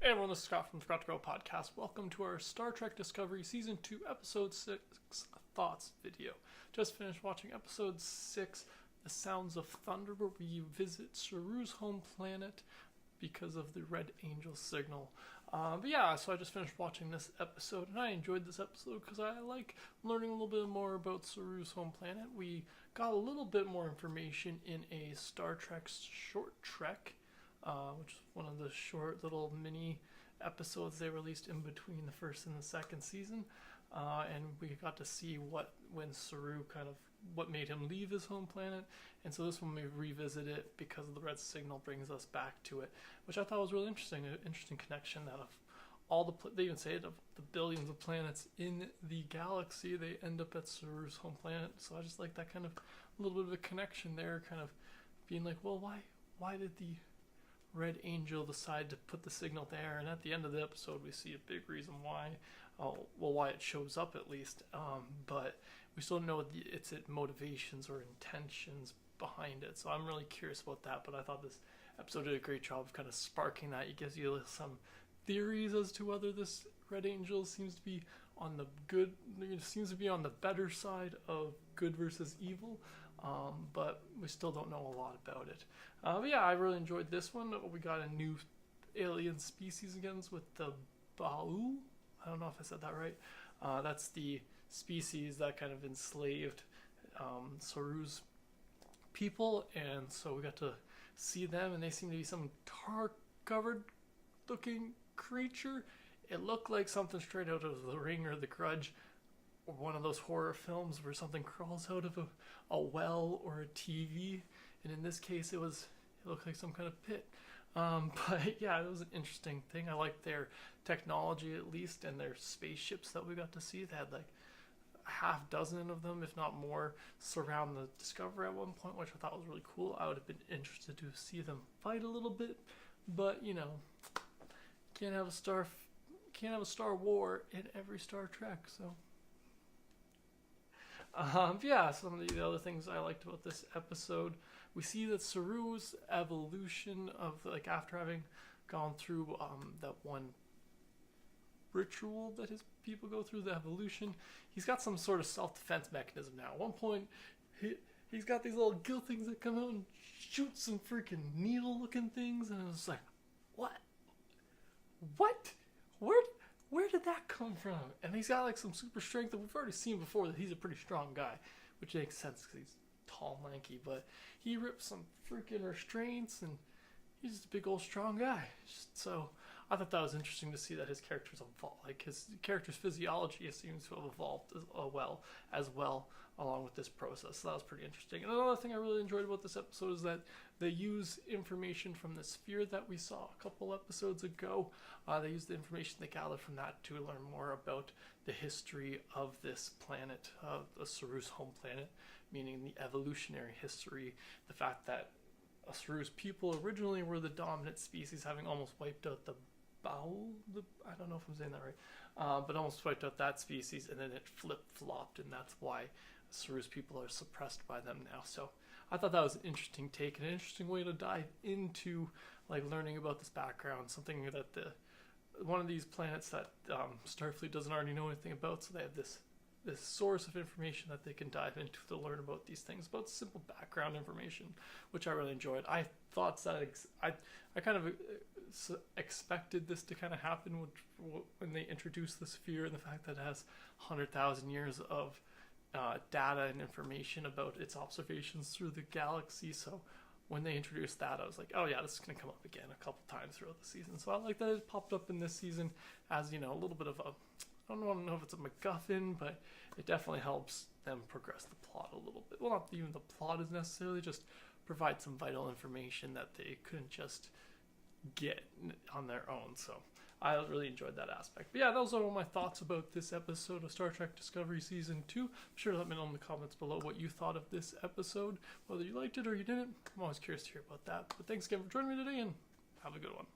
Hey everyone, this is Scott from the Scott to Grow podcast. Welcome to our Star Trek Discovery Season 2, Episode 6 Thoughts video. Just finished watching Episode 6, The Sounds of Thunder, where we visit Saru's home planet because of the Red Angel signal. So I just finished watching this episode, and I enjoyed this episode because I like learning a little bit more about Saru's home planet. We got a little bit more information in a Star Trek short trek, which is one of the short little mini episodes they released in between the first and the second season. And we got to see what made him leave his home planet. And so this one we revisit it because the red signal brings us back to it, which I thought was really interesting. An interesting connection that of all they even say it, of the billions of planets in the galaxy, they end up at Saru's home planet. So I just like that kind of a little bit of a connection there, kind of being like, well, why did the Red Angel decide to put the signal there? And at the end of the episode we see a big reason why. Why it shows up at least, but we still know its motivations or intentions behind it. So I'm really curious about that. But I thought this episode did a great job of kind of sparking that. It gives you some theories as to whether this Red Angel seems to be on the good, seems to be on the better side of good versus evil. But we still don't know a lot about it. I really enjoyed this one. We got a new alien species again with the Ba'u. I don't know if I said that right. That's the species that kind of enslaved Saru's people, and so we got to see them, and they seem to be some tar-covered looking creature. It looked like something straight out of The Ring or The Grudge, or one of those horror films where something crawls out of a well or a TV, and in this case it looked like some kind of pit. But yeah, it was an interesting thing. I liked their technology at least, and their spaceships that we got to see. They had like a half dozen of them, if not more, surround the Discovery at one point, which I thought was really cool. I would have been interested to see them fight a little bit, but can't have a Star War in every Star Trek. So some of the other things I liked about this episode, we see that Saru's evolution of after having gone through that one ritual that his people go through, the evolution, he's got some sort of self-defense mechanism now. At one point, he's got these little gill things that come out and shoot some freaking needle-looking things, and it's like, what? Where did that come from? And he's got some super strength that we've already seen before, that he's a pretty strong guy, which makes sense because he's tall and lanky, but he rips some freaking restraints, and he's just a big old strong guy. So I thought that was interesting to see that his character's evolved. His character's physiology seems to have evolved as well along with this process. So that was pretty interesting. And another thing I really enjoyed about this episode is that they use information from the sphere that we saw a couple episodes ago. They used the information they gathered from that to learn more about the history of this planet, the Saru's home planet, meaning the evolutionary history, the fact that Saru's people originally were the dominant species, having almost wiped out the Ba'u, I don't know if I'm saying that right, but almost wiped out that species, and then it flip-flopped, and that's why Saru's people are suppressed by them now. So I thought that was an interesting take, and an interesting way to dive into learning about this background, something that one of these planets that Starfleet doesn't already know anything about, so they have this source of information that they can dive into to learn about these things, about simple background information, which I really enjoyed. I thought that I kind of expected this to kind of happen when they introduced the sphere, and the fact that it has 100,000 years of data and information about its observations through the galaxy. So when they introduced that, I was like, oh yeah, this is going to come up again a couple times throughout the season. So I like that it popped up in this season as a little bit of a, I don't want to know if it's a MacGuffin, but it definitely helps them progress the plot a little bit. Well, not even the plot is necessarily, just provide some vital information that they couldn't just get on their own. So I really enjoyed that aspect. But yeah, those are all my thoughts about this episode of Star Trek Discovery Season 2. Be sure to let me know in the comments below what you thought of this episode, whether you liked it or you didn't. I'm always curious to hear about that. But thanks again for joining me today, and have a good one.